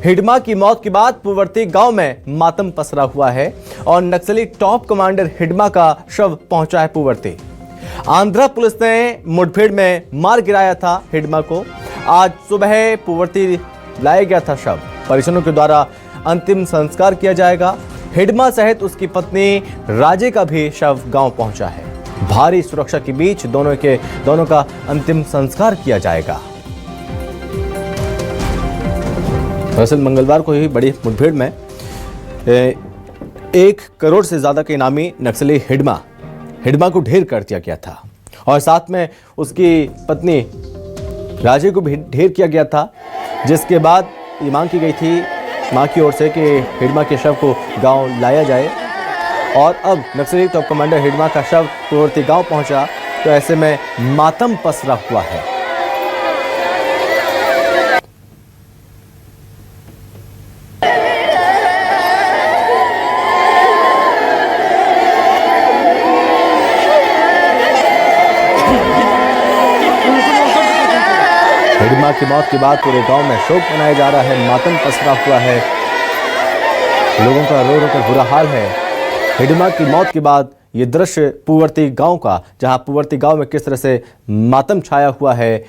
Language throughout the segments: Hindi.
हिडमा की मौत के बाद पूर्ववर्ती गांव में मातम पसरा हुआ है और नक्सली टॉप कमांडर हिडमा का शव पहुंचा है पूर्ववर्ती। आंध्रा पुलिस ने मुठभेड़ में मार गिराया था हिडमा को। आज सुबह पूर्ववर्ती लाया गया था शव। परिजनों के द्वारा अंतिम संस्कार किया जाएगा। हिडमा सहित उसकी पत्नी राजे का भी शव गांव पहुंचा है। भारी सुरक्षा के बीच दोनों का अंतिम संस्कार किया जाएगा। दरअसल मंगलवार को ही बड़ी मुठभेड़ में 1 करोड़ से ज्यादा के इनामी नक्सली हिडमा को ढेर कर दिया गया था और साथ में उसकी पत्नी राजे को भी ढेर किया गया था, जिसके बाद ये मांग की गई थी मां की ओर से कि हिडमा के शव को गांव लाया जाए। और अब नक्सली टॉप कमांडर हिडमा का शव पूर्ववर्ती गांव पहुंचा तो ऐसे में मातम पसरा हुआ है। हिडमा की मौत के बाद पूरे गांव में शोक मनाया जा रहा है। मातम पसरा हुआ है। लोगों का रो रो कर बुरा हाल है। हिडमा की मौत के बाद ये दृश्य पूर्ववर्ती गांव का, जहां पूर्ववर्ती गांव में किस तरह से मातम छाया हुआ है।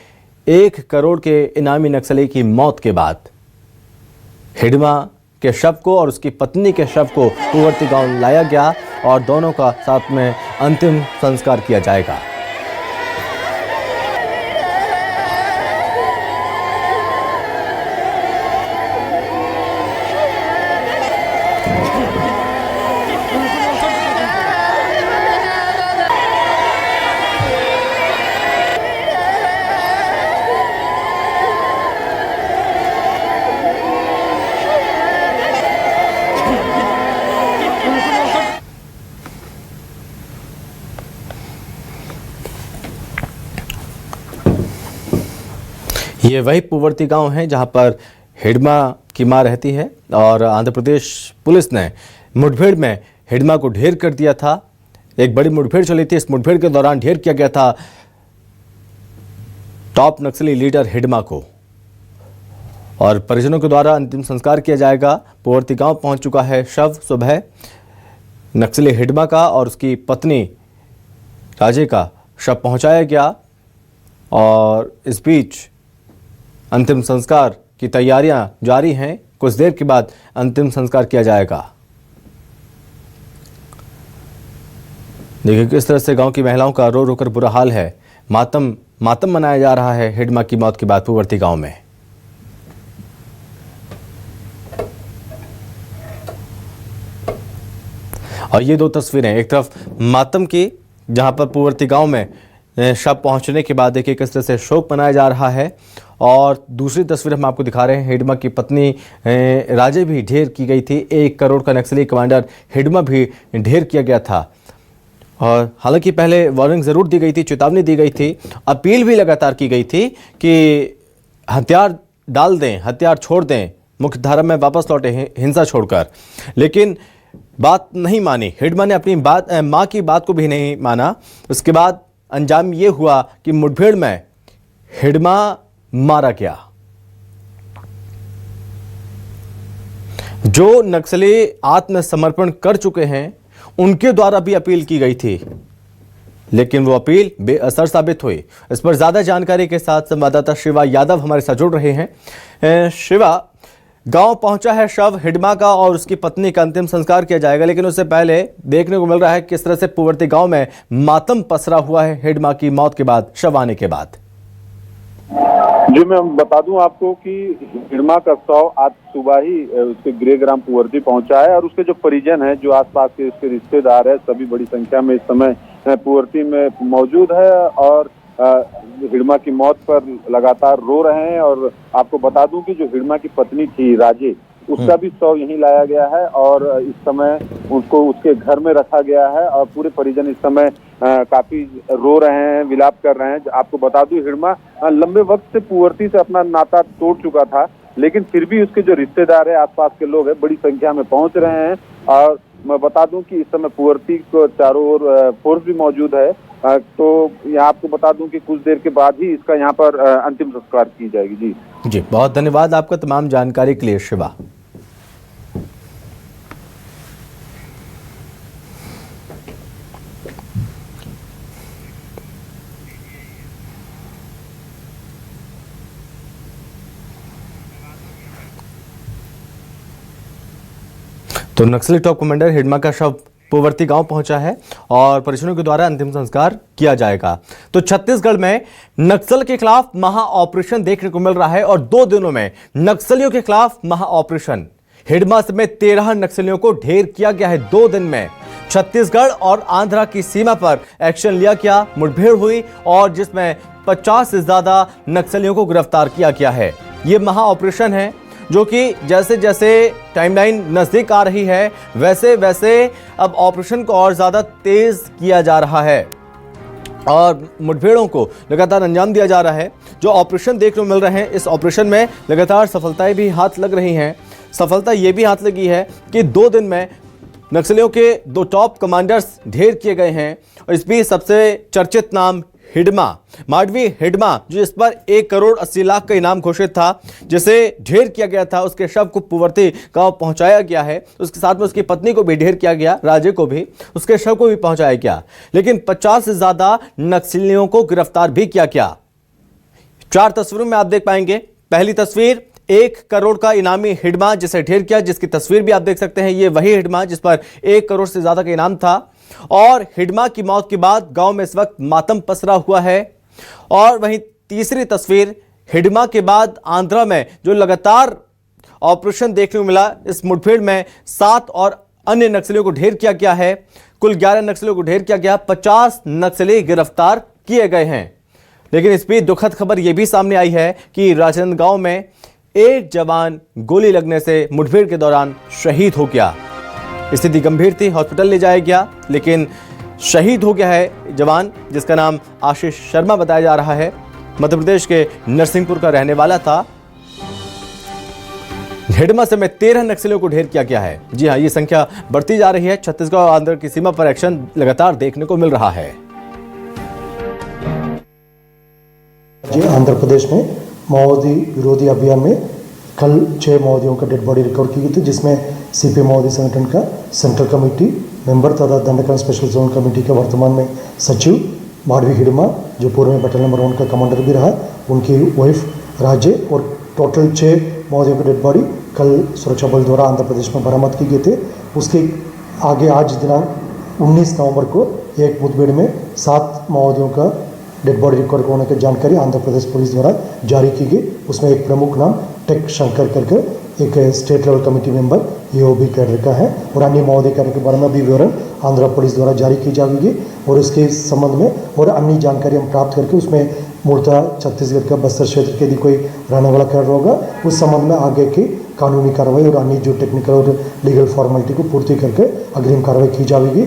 1 करोड़ के इनामी नक्सली की मौत के बाद हिडमा के शव को और उसकी पत्नी के शव को पूर्ववर्ती गांव लाया गया और दोनों का साथ में अंतिम संस्कार किया जाएगा। ये वही पूर्ववर्ती गांव है जहां पर हिडमा की मां रहती है और आंध्र प्रदेश पुलिस ने मुठभेड़ में हिडमा को ढेर कर दिया था। एक बड़ी मुठभेड़ चली थी। इस मुठभेड़ के दौरान ढेर किया गया था टॉप नक्सली लीडर हिडमा को और परिजनों के द्वारा अंतिम संस्कार किया जाएगा। पूर्ववर्ती गांव पहुंच चुका है शव। सुबह नक्सली हिडमा का और उसकी पत्नी राजे का शव पहुंचाया गया और इस बीच अंतिम संस्कार की तैयारियां जारी हैं। कुछ देर के बाद अंतिम संस्कार किया जाएगा। देखिए किस तरह से गांव की महिलाओं का रो रो कर बुरा हाल है। मातम मनाया जा रहा है हिडमा की मौत के बाद पूर्ववर्ती गांव में। और ये 2 तस्वीरें, एक तरफ मातम की जहां पर पूर्ववर्ती गांव में शव पहुंचने के बाद देखिए किस तरह से शोक मनाया जा रहा है और दूसरी तस्वीर हम आपको दिखा रहे हैं। हिडमा की पत्नी राजे भी ढेर की गई थी। 1 करोड़ का नक्सली कमांडर हिडमा भी ढेर किया गया था और हालांकि पहले वार्निंग ज़रूर दी गई थी, चेतावनी दी गई थी, अपील भी लगातार की गई थी कि हथियार डाल दें, हथियार छोड़ दें, मुख्य धारा में वापस लौटे हिंसा छोड़कर, लेकिन बात नहीं मानी। हिडमा ने अपनी माँ की बात को भी नहीं माना। उसके बाद अंजाम ये हुआ कि मुठभेड़ में हिडमा मारा गया। जो नक्सली आत्मसमर्पण कर चुके हैं उनके द्वारा भी अपील की गई थी, लेकिन वो अपील बेअसर साबित हुई। इस पर ज्यादा जानकारी के साथ संवाददाता शिवा यादव हमारे साथ जुड़ रहे हैं। शिवा, गांव पहुंचा है शव हिडमा का और उसकी पत्नी का अंतिम संस्कार किया जाएगा, लेकिन उससे पहले देखने को मिल रहा है किस तरह से पूर्ववर्ती गांव में मातम पसरा हुआ है हिडमा की मौत के बाद, शव आने के बाद। जी मैं बता दूं आपको कि हिडमा का शव आज सुबह ही उसके गृहग्राम पूर्ववर्ती पहुंचा है और उसके जो परिजन हैं, जो आसपास के उसके रिश्तेदार हैं, सभी बड़ी संख्या में इस समय पूर्ववर्ती में मौजूद है और हिडमा की मौत पर लगातार रो रहे हैं। और आपको बता दूं कि जो हिडमा की पत्नी थी राजे, उसका भी शव यहीं लाया गया है और इस समय उसको उसके घर में रखा गया है और पूरे परिजन इस समय काफी रो रहे हैं, विलाप कर रहे हैं। आपको बता दूं हिडमा लंबे वक्त से पूर्ववर्ती से अपना नाता तोड़ चुका था, लेकिन फिर भी उसके जो रिश्तेदार है, आसपास के लोग हैं, बड़ी संख्या में पहुंच रहे हैं और मैं बता दूं कि इस समय पुअर्ती को चारों ओर फोर्स भी मौजूद है। तो यहाँ आपको बता दूं कि कुछ देर के बाद ही इसका यहाँ पर अंतिम संस्कार की जाएगी। जी जी, बहुत धन्यवाद आपका तमाम जानकारी के लिए शिवा। तो नक्सली टॉप कमांडर हिडमा का शव पूवर्ती गांव पहुंचा है और परिजनों के द्वारा अंतिम संस्कार किया जाएगा। तो छत्तीसगढ़ में नक्सल के खिलाफ महा ऑपरेशन देखने को मिल रहा है और 2 दिनों में नक्सलियों के खिलाफ महा ऑपरेशन। हिडमा समेत 13 नक्सलियों को ढेर किया गया है 2 दिन में। छत्तीसगढ़ और आंध्रा की सीमा पर एक्शन लिया गया, मुठभेड़ हुई और जिसमें 50 से ज्यादा नक्सलियों को गिरफ्तार किया गया है। यह महा ऑपरेशन है जो कि जैसे जैसे टाइमलाइन नजदीक आ रही है वैसे वैसे अब ऑपरेशन को और ज्यादा तेज किया जा रहा है और मुठभेड़ों को लगातार अंजाम दिया जा रहा है। जो ऑपरेशन देखने को मिल रहे हैं, इस ऑपरेशन में लगातार सफलताएं भी हाथ लग रही हैं। सफलता ये भी हाथ लगी है कि 2 दिन में नक्सलियों के 2 टॉप कमांडर्स ढेर किए गए हैं और इस बीच सबसे चर्चित नाम हिडमा, माडवी हिडमा, जो इस पर 1 करोड़ 80 लाख का इनाम घोषित था, जिसे ढेर किया गया था, उसके शव को पूवर्ती गांव पहुंचाया गया है। उसके साथ में उसकी पत्नी को भी ढेर किया गया, राजे को भी, उसके शव को भी पहुंचाया गया। लेकिन 50 से ज्यादा नक्सलियों को गिरफ्तार भी किया गया। 4 तस्वीरों में आप देख पाएंगे। पहली तस्वीर 1 करोड़ का इनामी हिडमा जिसे ढेर किया, जिसकी तस्वीर भी आप देख सकते हैं। ये वही हिडमा जिस पर 1 करोड़ से ज्यादा का इनाम था। और हिडमा की मौत के बाद गांव में इस वक्त मातम पसरा हुआ है। और वहीं तीसरी तस्वीर हिडमा के बाद आंध्रा में जो लगातार ऑपरेशन देखने को मिला, इस मुठभेड़ में 7 और अन्य नक्सलियों को ढेर किया गया है। कुल 11 नक्सलियों को ढेर किया गया, 50 नक्सली गिरफ्तार किए गए हैं। लेकिन इस बीच दुखद खबर यह भी सामने आई है कि राजनांदगांव में एक जवान गोली लगने से मुठभेड़ के दौरान शहीद हो गया। स्थिति गंभीर थी, हॉस्पिटल ले जाया गया, लेकिन शहीद हो गया है जवान जिसका नाम आशीष शर्मा बताया जा रहा है। मध्य प्रदेश के नरसिंहपुर का रहने वाला था। हिडमा समेत 13 नक्सलियों को ढेर किया गया है। जी हां, ये संख्या बढ़ती जा रही है। छत्तीसगढ़ और आंध्र की सीमा पर एक्शन लगातार देखने को मिल रहा है। आंध्र प्रदेश में माओवादी विरोधी अभियान में कल 6 माओवादियों का डेड बॉडी रिकवर की गई थी, जिसमें सीपी माओवादी संगठन का सेंट्रल कमेटी मेंबर तथा दंडकांड स्पेशल जोन कमेटी का वर्तमान में सचिव माडवी हिडमा, जो पूर्व में बटालियन नंबर 1 का कमांडर भी रहा, उनकी वाइफ राजे और टोटल 6 माओवादियों का डेड बॉडी कल सुरक्षा बल द्वारा आंध्र प्रदेश में बरामद की गए थे। उसके आगे आज दिनांक 19 नवंबर को एक मुठभेड़ में 7 माओवादियों का डेड बॉडी रिकवर होने की जानकारी आंध्र प्रदेश पुलिस द्वारा जारी की गई। उसमें एक प्रमुख नाम टेक शंकर करके एक state level committee member EOB cadre का है और अन्य माओवादी कैडर के बारे में भी विवरण आंध्र पुलिस द्वारा जारी की जाएगी और उसके संबंध में और अन्य जानकारी हम प्राप्त करके उसमें मूलतः छत्तीसगढ़ का बस्तर क्षेत्र के यदि कोई रहने वाला कैडर होगा, उस संबंध में आगे की कानूनी कार्रवाई और अन्य जो टेक्निकल और लीगल फॉर्मेलिटी को पूर्ति करके अग्रिम कार्रवाई की जाएगी।